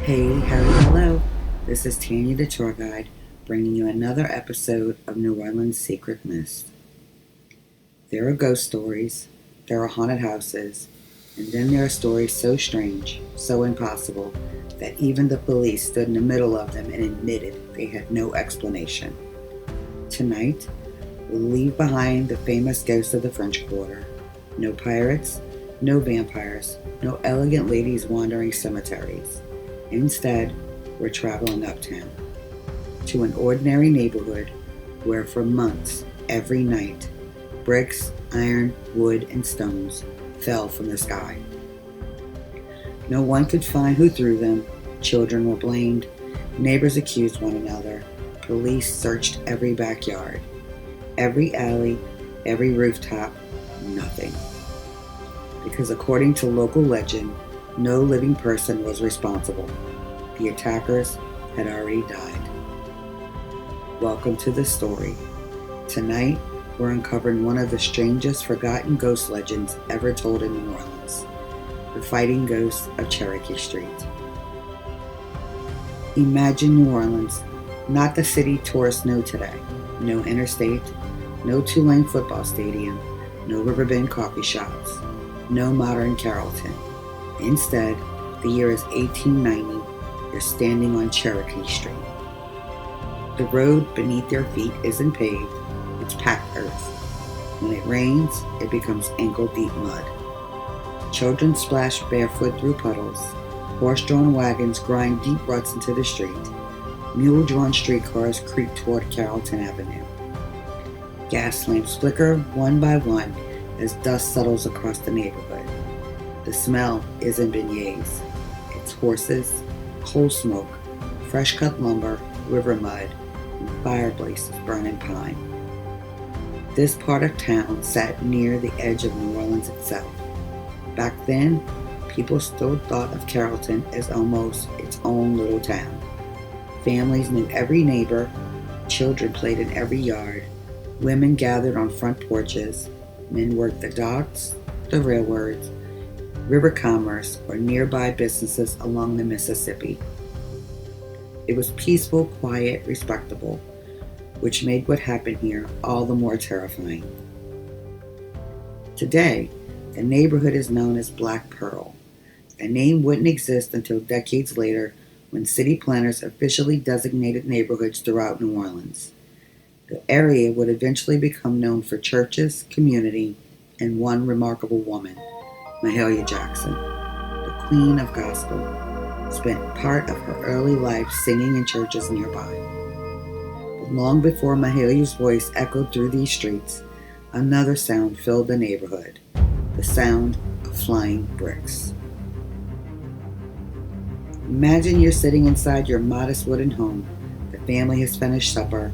Hey, hello. This is Tanya the Tour Guide, bringing you another episode of New Orleans Secret Mist. There are ghost stories, there are haunted houses, and then there are stories so strange, so impossible, that even the police stood in the middle of them and admitted they had no explanation. Tonight, we'll leave behind the famous ghosts of the French Quarter. No pirates, no vampires, no elegant ladies wandering cemeteries. Instead, we're traveling uptown to an ordinary neighborhood where for months, every night, bricks, iron, wood, and stones fell from the sky. No one could find who threw them. Children were blamed. Neighbors accused one another. Police searched every backyard, every alley, every rooftop. Nothing. Because according to local legend, no living person was responsible. The attackers had already died. Welcome to the story. Tonight, we're uncovering one of the strangest forgotten ghost legends ever told in New Orleans, the fighting ghosts of Cherokee Street. Imagine New Orleans, not the city tourists know today. No interstate, no two-lane football stadium, no riverbend coffee shops, no modern Carrollton. Instead, the year is 1890. You're standing on Cherokee Street. The road beneath your feet isn't paved, it's packed earth. When it rains, it becomes ankle-deep mud. Children splash barefoot through puddles. Horse-drawn wagons grind deep ruts into the street. Mule-drawn streetcars creak toward Carrollton Avenue. Gas lamps flicker one by one as dust settles across the neighborhood. The smell isn't beignets. It's horses, coal smoke, fresh-cut lumber, river mud, and fireplaces burning pine. This part of town sat near the edge of New Orleans itself. Back then, people still thought of Carrollton as almost its own little town. Families knew every neighbor, children played in every yard, women gathered on front porches, men worked the docks, the railroads, river commerce, or nearby businesses along the Mississippi. It was peaceful, quiet, respectable, which made what happened here all the more terrifying. Today, the neighborhood is known as Black Pearl. The name wouldn't exist until decades later when city planners officially designated neighborhoods throughout New Orleans. The area would eventually become known for churches, community, and one remarkable woman, Mahalia Jackson, the Queen of Gospel, spent part of her early life singing in churches nearby. But long before Mahalia's voice echoed through these streets, another sound filled the neighborhood, the sound of flying bricks. Imagine you're sitting inside your modest wooden home. The family has finished supper.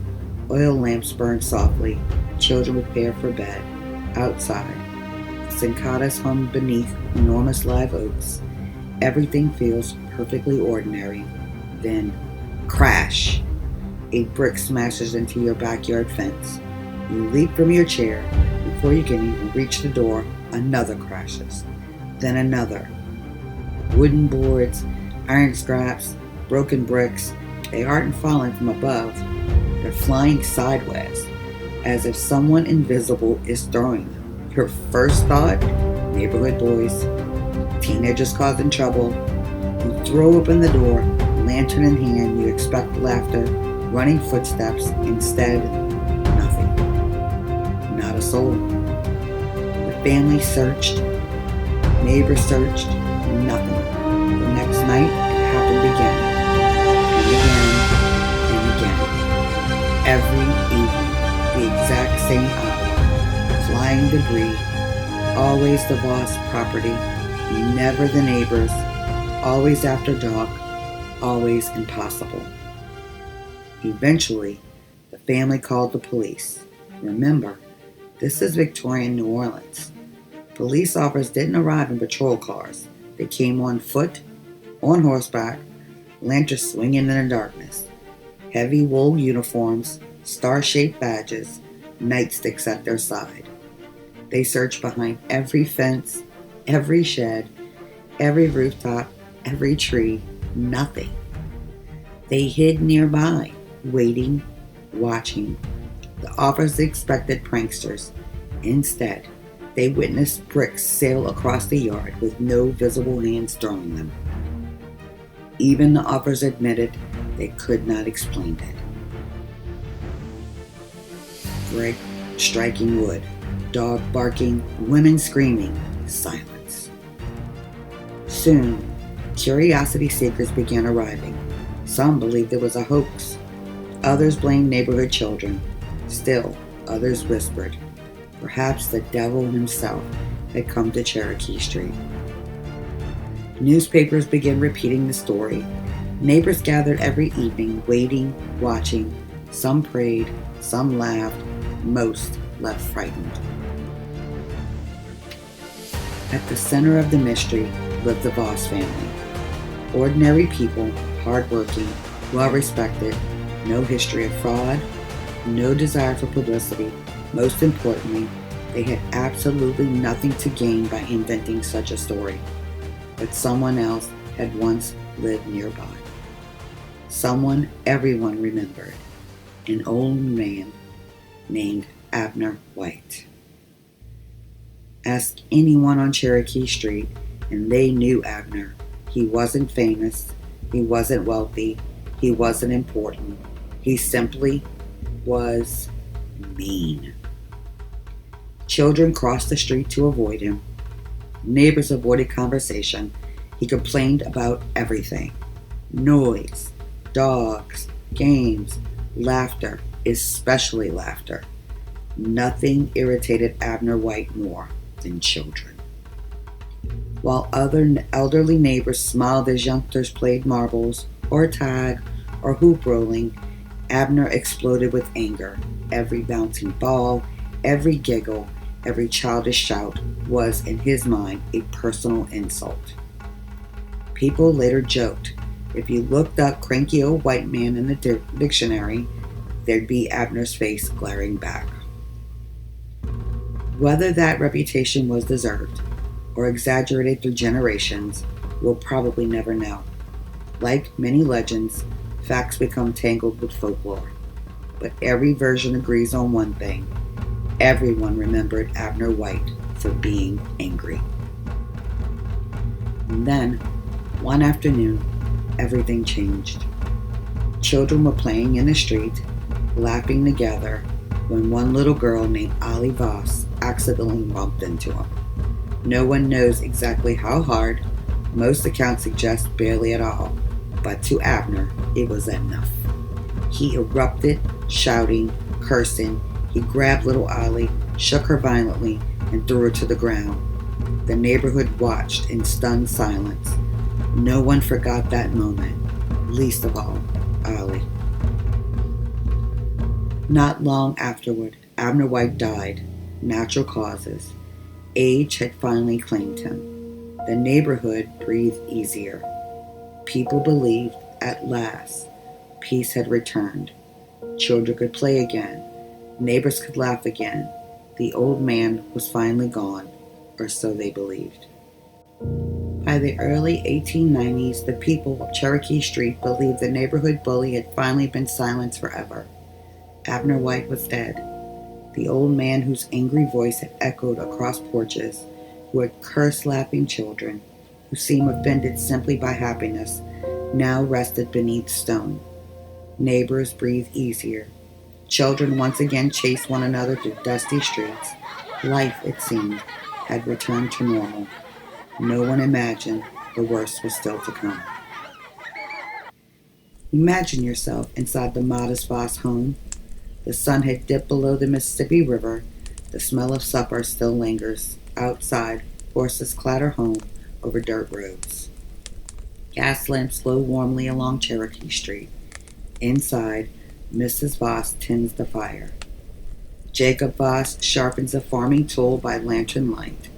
Oil lamps burn softly. Children prepare for bed. Outside, cicadas hum beneath enormous live oaks. Everything feels perfectly ordinary. Then, crash! A brick smashes into your backyard fence. You leap from your chair. Before you can even reach the door, another crashes. Then another. Wooden boards, iron scraps, broken bricks, they aren't falling from above. They're flying sideways, as if someone invisible is throwing them. Your first thought? Neighborhood boys. Teenagers causing trouble. You throw open the door, lantern in hand, you expect laughter, running footsteps. Instead, nothing. Not a soul. The family searched. Neighbors searched. Nothing. The next night, it happened again. And again. And again. Every evening, the exact same hour. Flying debris. Always the lost property. Never the neighbors. Always after dark. Always impossible. Eventually, the family called the police. Remember, this is Victorian New Orleans. Police officers didn't arrive in patrol cars. They came on foot, on horseback, lanterns swinging in the darkness. Heavy wool uniforms, star-shaped badges, nightsticks at their side. They searched behind every fence, every shed, every rooftop, every tree, Nothing. They hid nearby, waiting, watching. The officers expected pranksters. Instead, they witnessed bricks sail across the yard with no visible hands throwing them. Even the officers admitted they could not explain it. Brick striking wood, dog barking, women screaming, silence. Soon, curiosity seekers began arriving. Some believed it was a hoax. Others blamed neighborhood children. Still, others whispered, perhaps the devil himself had come to Cherokee Street. Newspapers began repeating the story. Neighbors gathered every evening, waiting, watching. Some prayed, some laughed, most left frightened. At the center of the mystery lived the Voss family. Ordinary people, hardworking, well-respected, no history of fraud, no desire for publicity. Most importantly, they had absolutely nothing to gain by inventing such a story. But someone else had once lived nearby. Someone everyone remembered. An old man named Abner White. Ask anyone on Cherokee Street, and they knew Abner. He wasn't famous. He wasn't wealthy. He wasn't important. He simply was mean. Children crossed the street to avoid him. Neighbors avoided conversation. He complained about everything. Noise, dogs, games, laughter, especially laughter. Nothing irritated Abner White more than children. While other elderly neighbors smiled as youngsters played marbles, or tag, or hoop rolling, Abner exploded with anger. Every bouncing ball, every giggle, every childish shout was, in his mind, a personal insult. People later joked, if you looked up cranky old white man in the dictionary, there'd be Abner's face glaring back. Whether that reputation was deserved or exaggerated through generations, we'll probably never know. Like many legends, facts become tangled with folklore. But every version agrees on one thing. Everyone remembered Abner White for being angry. And then, one afternoon, everything changed. Children were playing in the street, laughing together, when one little girl named Allie Voss accidentally bumped into him. No one knows exactly how hard. Most accounts suggest barely at all. But to Abner, it was enough. He erupted, shouting, cursing. He grabbed little Allie, shook her violently, and threw her to the ground. The neighborhood watched in stunned silence. No one forgot that moment, least of all, Allie. Not long afterward, Abner White died. Natural causes. Age had finally claimed him. The neighborhood breathed easier. People believed, at last, peace had returned. Children could play again. Neighbors could laugh again. The old man was finally gone, or so they believed. By the early 1890s, the people of Cherokee Street believed the neighborhood bully had finally been silenced forever. Abner White was dead. The old man whose angry voice had echoed across porches, who had cursed laughing children, who seemed offended simply by happiness, now rested beneath stone. Neighbors breathed easier. Children once again chased one another through dusty streets. Life, it seemed, had returned to normal. No one imagined the worst was still to come. Imagine yourself inside the modest Voss home. The sun had dipped below the Mississippi River. The smell of supper still lingers. Outside, horses clatter home over dirt roads. Gas lamps glow warmly along Cherokee Street. Inside, Mrs. Voss tends the fire. Jacob Voss sharpens a farming tool by lantern light.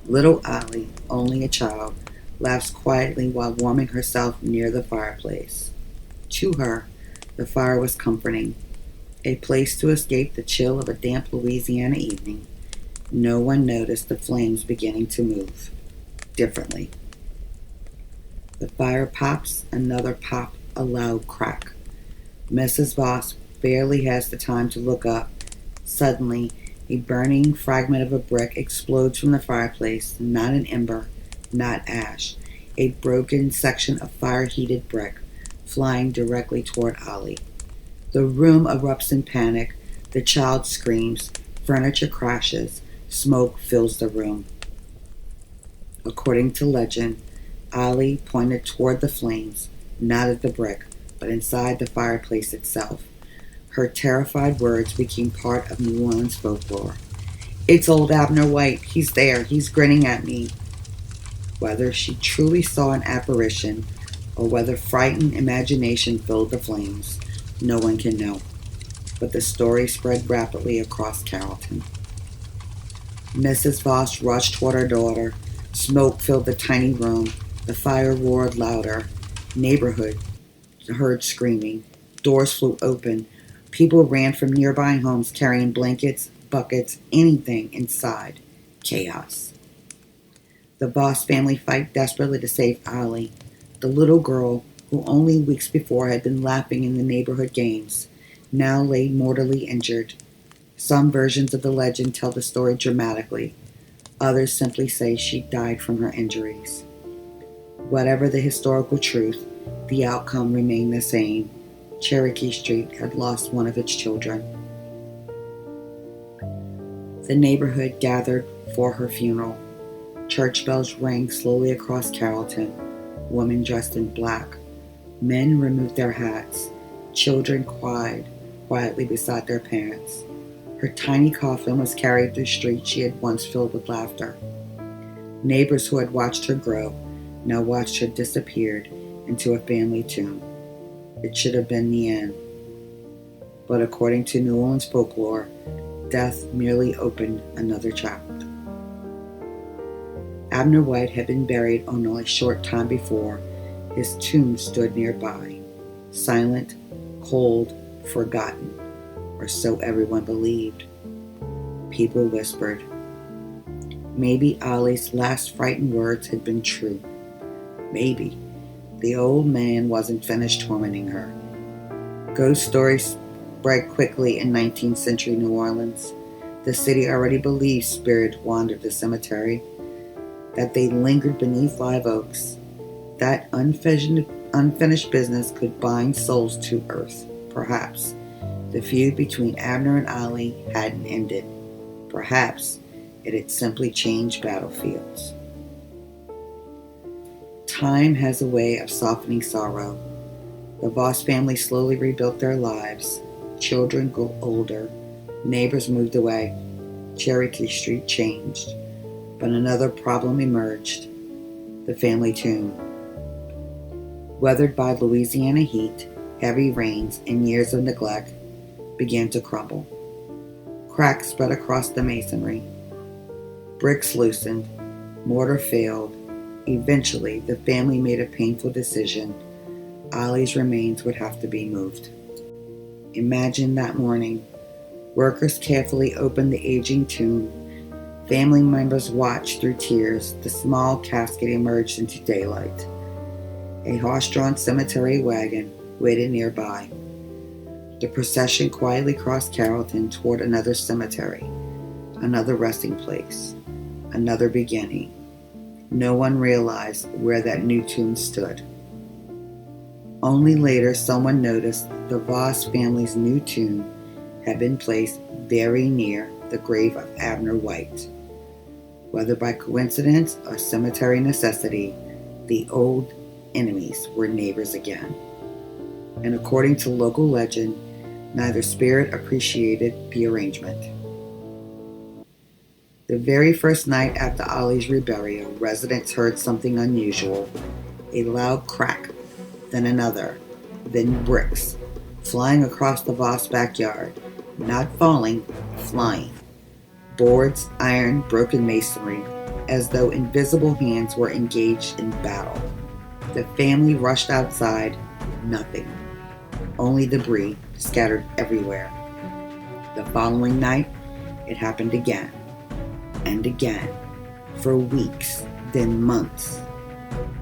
Little Allie, only a child, laughs quietly while warming herself near the fireplace. To her, the fire was comforting, a place to escape the chill of a damp Louisiana evening. No one noticed the flames beginning to move differently. The fire pops, another pop, a loud crack. Mrs. Voss barely has the time to look up. Suddenly, a burning fragment of a brick explodes from the fireplace, not an ember, not ash, a broken section of fire-heated brick, flying directly toward Ollie. The room erupts in panic. The child screams. Furniture crashes. Smoke fills the room. According to legend, Ollie pointed toward the flames, not at the brick, but inside the fireplace itself. Her terrified words became part of New Orleans folklore. "It's old Abner White. He's there. He's grinning at me." Whether she truly saw an apparition or whether frightened imagination filled the flames, no one can know. But the story spread rapidly across Carrollton. Mrs. Voss rushed toward her daughter. Smoke filled the tiny room. The fire roared louder. Neighborhood heard screaming. Doors flew open. People ran from nearby homes carrying blankets, buckets, anything inside. Chaos. The Voss family fight desperately to save Ollie, the little girl who only weeks before had been laughing in the neighborhood games, now lay mortally injured. Some versions of the legend tell the story dramatically. Others simply say she died from her injuries. Whatever the historical truth, the outcome remained the same. Cherokee Street had lost one of its children. The neighborhood gathered for her funeral. Church bells rang slowly across Carrollton. Women dressed in black. Men removed their hats. Children cried quietly beside their parents. Her tiny coffin was carried through streets she had once filled with laughter. Neighbors who had watched her grow now watched her disappear into a family tomb. It should have been the end. But according to New Orleans folklore, death merely opened another chapter. Abner White had been buried only a short time before. His tomb stood nearby, silent, cold, forgotten, or so everyone believed. People whispered. Maybe Ollie's last frightened words had been true. Maybe the old man wasn't finished tormenting her. Ghost stories spread quickly in 19th century New Orleans. The city already believed spirits wandered the cemetery, that they lingered beneath live oaks, that unfinished business could bind souls to earth. Perhaps the feud between Abner and Ollie hadn't ended. Perhaps it had simply changed battlefields. Time has a way of softening sorrow. The Voss family slowly rebuilt their lives. Children grew older. Neighbors moved away. Cherokee Street changed. But another problem emerged. The family tomb. Weathered by Louisiana heat, heavy rains, and years of neglect, began to crumble. Cracks spread across the masonry. Bricks loosened. Mortar failed. Eventually, the family made a painful decision. Ollie's remains would have to be moved. Imagine that morning. Workers carefully opened the aging tomb. Family members watched through tears. The small casket emerged into daylight. A horse-drawn cemetery wagon waited nearby. The procession quietly crossed Carrollton toward another cemetery, another resting place, another beginning. No one realized where that new tomb stood. Only later someone noticed the Voss family's new tomb had been placed very near the grave of Abner White. Whether by coincidence or cemetery necessity, the old enemies were neighbors again. And according to local legend, neither spirit appreciated the arrangement. The very first night after Ollie's reburial, residents heard something unusual. A loud crack, then another, then bricks, flying across the Voss backyard. Not falling, flying. Boards, iron, broken masonry, as though invisible hands were engaged in battle. The family rushed outside. Nothing. Only debris scattered everywhere. The following night, it happened again. And again. For weeks, then months.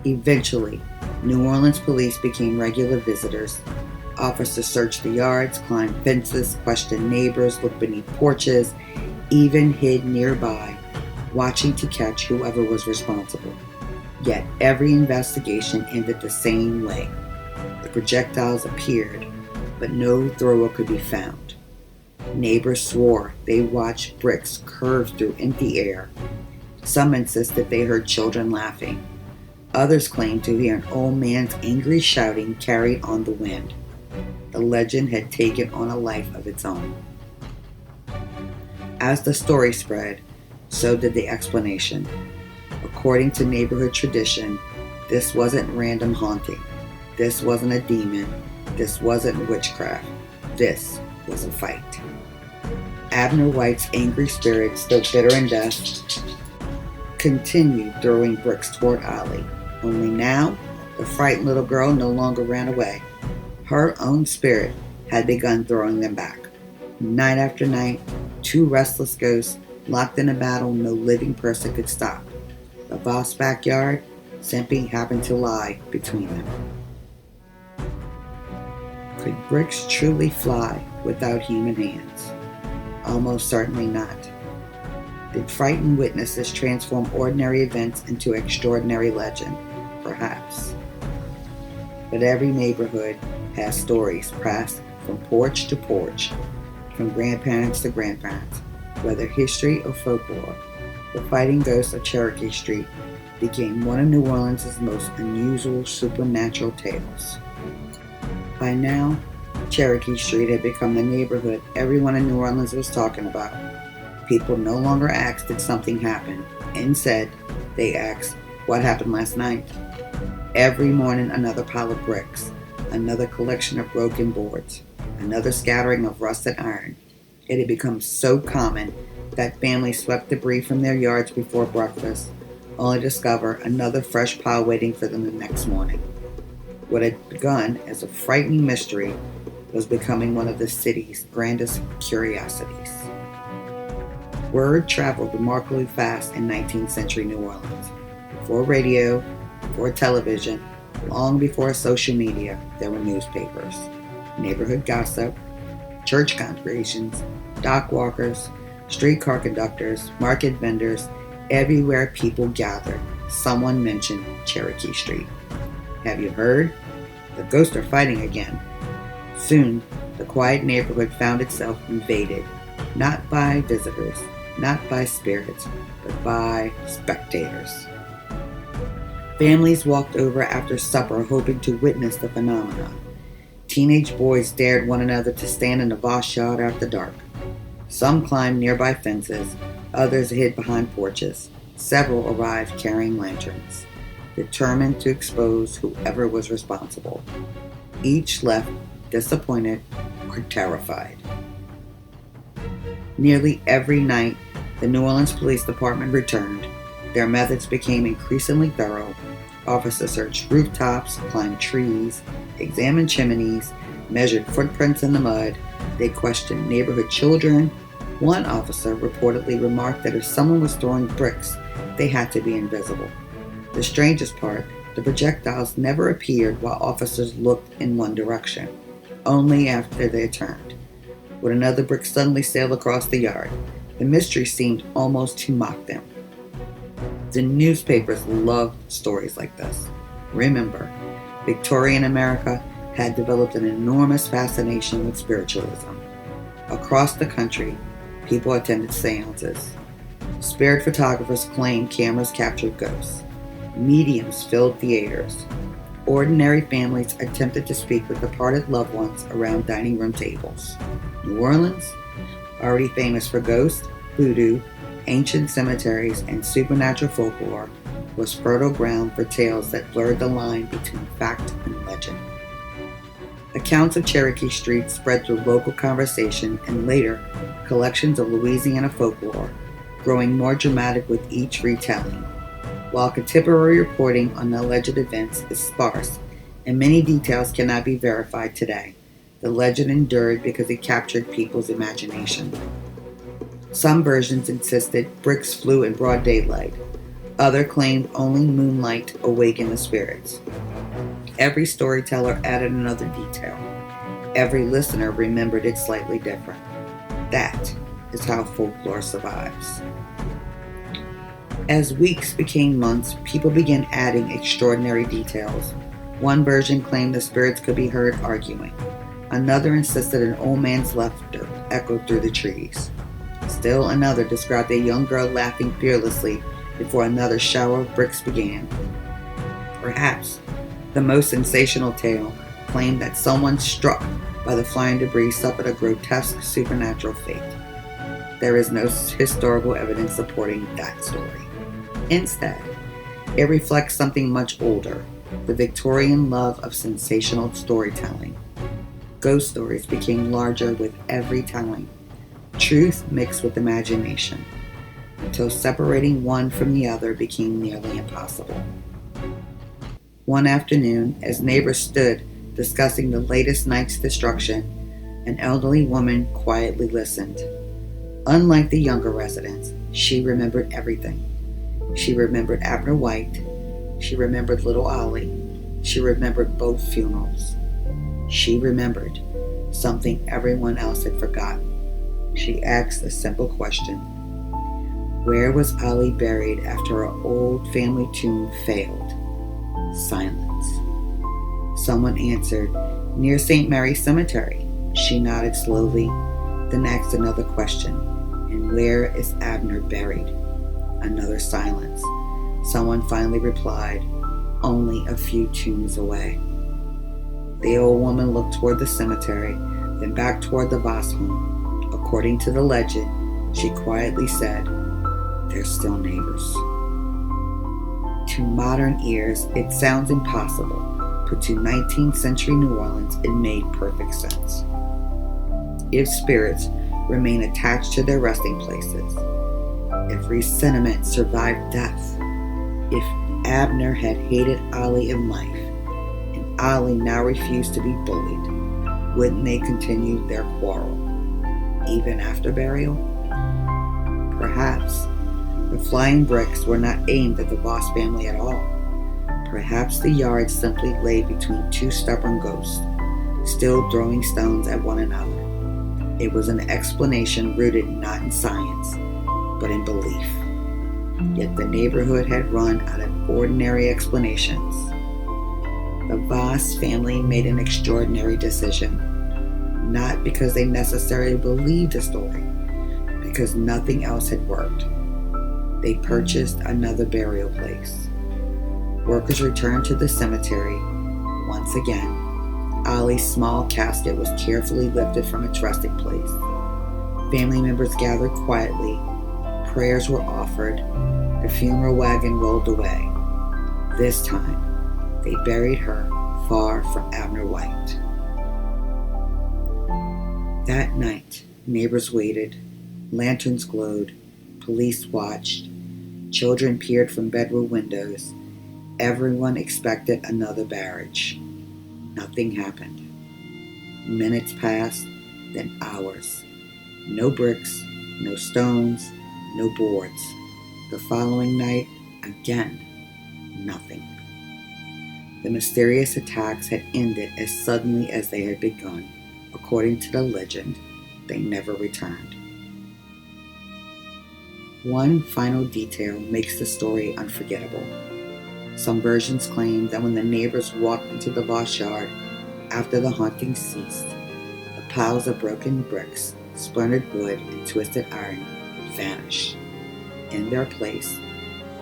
Eventually, New Orleans police became regular visitors. Officers searched the yards, climbed fences, questioned neighbors, looked beneath porches, even hid nearby, watching to catch whoever was responsible. Yet every investigation ended the same way. The projectiles appeared, but no thrower could be found. Neighbors swore they watched bricks curve through empty air. Some insisted they heard children laughing. Others claimed to hear an old man's angry shouting carried on the wind. The legend had taken on a life of its own. As the story spread, so did the explanation. According to neighborhood tradition, this wasn't random haunting. This wasn't a demon. This wasn't witchcraft. This was a fight. Abner White's angry spirit, still bitter in death, continued throwing bricks toward Ollie. Only now, the frightened little girl no longer ran away. Her own spirit had begun throwing them back. Night after night, two restless ghosts locked in a battle no living person could stop. The Voss backyard simply happened to lie between them. Could bricks truly fly without human hands? Almost certainly not. Did frightened witnesses transform ordinary events into extraordinary legend? Perhaps. But every neighborhood has stories passed from porch to porch, from grandparents to grandparents. Whether history or folklore, the fighting ghost of Cherokee Street became one of New Orleans' most unusual supernatural tales. By now, Cherokee Street had become the neighborhood everyone in New Orleans was talking about. People no longer asked did something happen. Instead, they asked, what happened last night? Every morning, another pile of bricks, another collection of broken boards, another scattering of rusted iron. It had become so common that families swept debris from their yards before breakfast, only to discover another fresh pile waiting for them the next morning. What had begun as a frightening mystery was becoming one of the city's grandest curiosities. Word traveled remarkably fast in 19th century New Orleans. Before radio, before television, long before social media, there were newspapers, neighborhood gossip, church congregations, dock walkers, streetcar conductors, market vendors. Everywhere people gathered, someone mentioned Cherokee Street. Have you heard? The ghosts are fighting again. Soon, the quiet neighborhood found itself invaded, not by visitors, not by spirits, but by spectators. Families walked over after supper hoping to witness the phenomenon. Teenage boys dared one another to stand in the Voss yard after dark. Some climbed nearby fences, others hid behind porches. Several arrived carrying lanterns, determined to expose whoever was responsible. Each left disappointed or terrified. Nearly every night, the New Orleans Police Department returned. Their methods became increasingly thorough. Officers searched rooftops, climbed trees, examined chimneys, measured footprints in the mud. They questioned neighborhood children. One officer reportedly remarked that if someone was throwing bricks, they had to be invisible. The strangest part, the projectiles never appeared while officers looked in one direction, only after they turned. Would another brick suddenly sail across the yard? The mystery seemed almost to mock them. The newspapers loved stories like this. Remember, Victorian America had developed an enormous fascination with spiritualism. Across the country, people attended seances. Spirit photographers claimed cameras captured ghosts. Mediums filled theaters. Ordinary families attempted to speak with departed loved ones around dining room tables. New Orleans, already famous for ghosts, voodoo, ancient cemeteries, and supernatural folklore, was fertile ground for tales that blurred the line between fact and legend. Accounts of Cherokee Street spread through local conversation and later collections of Louisiana folklore, growing more dramatic with each retelling. While contemporary reporting on the alleged events is sparse and many details cannot be verified today, the legend endured because it captured people's imagination. Some versions insisted bricks flew in broad daylight. Others claimed only moonlight awakened the spirits. Every storyteller added another detail. Every listener remembered it slightly different. That is how folklore survives. As weeks became months, people began adding extraordinary details. One version claimed the spirits could be heard arguing. Another insisted an old man's laughter echoed through the trees. Still another described a young girl laughing fearlessly before another shower of bricks began. Perhaps the most sensational tale claimed that someone struck by the flying debris suffered a grotesque supernatural fate. There is no historical evidence supporting that story. Instead, it reflects something much older, the Victorian love of sensational storytelling. Ghost stories became larger with every telling, truth mixed with imagination, until separating one from the other became nearly impossible. One afternoon, as neighbors stood discussing the latest night's destruction, an elderly woman quietly listened. Unlike the younger residents, she remembered everything. She remembered Abner White. She remembered little Ollie. She remembered both funerals. She remembered something everyone else had forgotten. She asked a simple question. Where was Ollie buried after our old family tomb failed? Silence. Someone answered, near St. Mary's Cemetery. She nodded slowly, then asked another question. And where is Abner buried? Another silence. Someone finally replied, only a few tombs away. The old woman looked toward the cemetery, then back toward the Voss home. According to the legend, she quietly said, they're still neighbors. To modern ears, it sounds impossible, but to 19th century New Orleans, it made perfect sense. If spirits remain attached to their resting places, if resentment survived death, if Abner had hated Ollie in life, and Ollie now refused to be bullied, wouldn't they continue their quarrel, even after burial? Perhaps the flying bricks were not aimed at the Voss family at all. Perhaps the yard simply lay between two stubborn ghosts, still throwing stones at one another. It was an explanation rooted not in science, but in belief. Yet the neighborhood had run out of ordinary explanations. The Voss family made an extraordinary decision, not because they necessarily believed the story, because nothing else had worked. They purchased another burial place. Workers returned to the cemetery. Once again, Ollie's small casket was carefully lifted from its resting place. Family members gathered quietly. Prayers were offered. The funeral wagon rolled away. This time, they buried her far from Abner White. That night, neighbors waited. Lanterns glowed. Police watched. Children peered from bedroom windows. Everyone expected another barrage. Nothing happened. Minutes passed, then hours. No bricks, no stones, no boards. The following night, again, nothing. The mysterious attacks had ended as suddenly as they had begun. According to the legend, they never returned. One final detail makes the story unforgettable. Some versions claim that when the neighbors walked into the Voss yard after the hauntings ceased, the piles of broken bricks, splintered wood, and twisted iron vanished. In their place,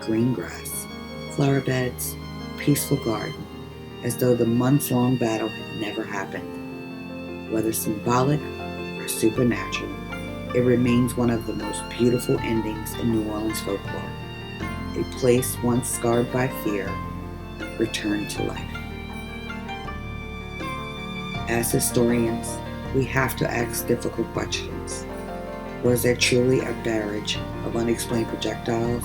green grass, flower beds, peaceful garden, as though the months-long battle had never happened. Whether symbolic or supernatural, it remains one of the most beautiful endings in New Orleans folklore. A place once scarred by fear returned to life. As historians, we have to ask difficult questions. Was there truly a barrage of unexplained projectiles?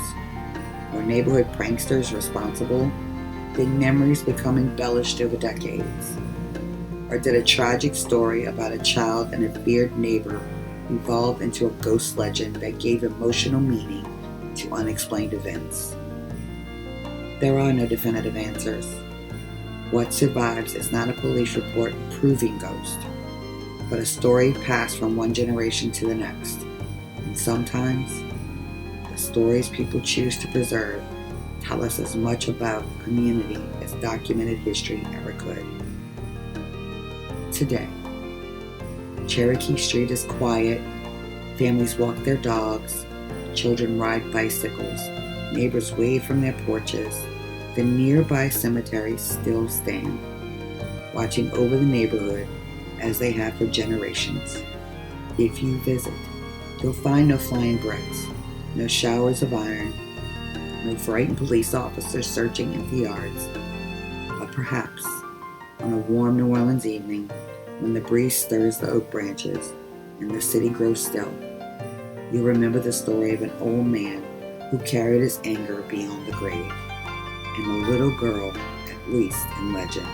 Were neighborhood pranksters responsible? Did memories become embellished over decades? Or did a tragic story about a child and a feared neighbor evolve into a ghost legend that gave emotional meaning to unexplained events? There are no definitive answers. What survives is not a police report proving ghosts, but a story passed from one generation to the next. And sometimes, the stories people choose to preserve tell us as much about community as documented history ever could. Today, Cherokee Street is quiet, families walk their dogs, children ride bicycles, neighbors wave from their porches. The nearby cemeteries still stand, watching over the neighborhood as they have for generations. If you visit, you'll find no flying bricks, no showers of iron, no frightened police officers searching empty yards. But perhaps, on a warm New Orleans evening, when the breeze stirs the oak branches and the city grows still, you'll remember the story of an old man who carried his anger beyond the grave, and a little girl, at least in legend,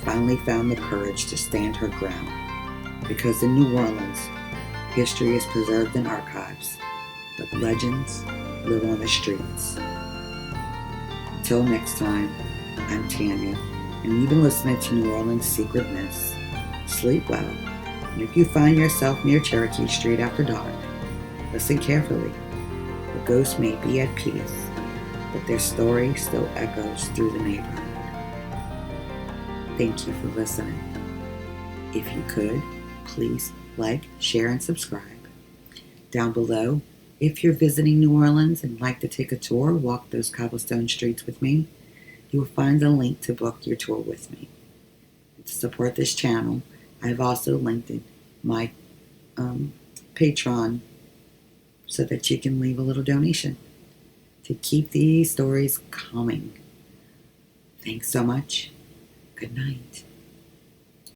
finally found the courage to stand her ground. Because in New Orleans, history is preserved in archives, but legends live on the streets. Until next time, I'm Tanya, and you've been listening to New Orleans Secret Myths. Sleep well, and if you find yourself near Cherokee Street after dark, listen carefully. The ghosts may be at peace, but their story still echoes through the neighborhood. Thank you for listening. If you could, please like, share, and subscribe. Down below, if you're visiting New Orleans and like to take a tour, walk those cobblestone streets with me, you will find a link to book your tour with me. To support this channel, I've also linked in my Patreon so that you can leave a little donation to keep these stories coming. Thanks so much. Good night.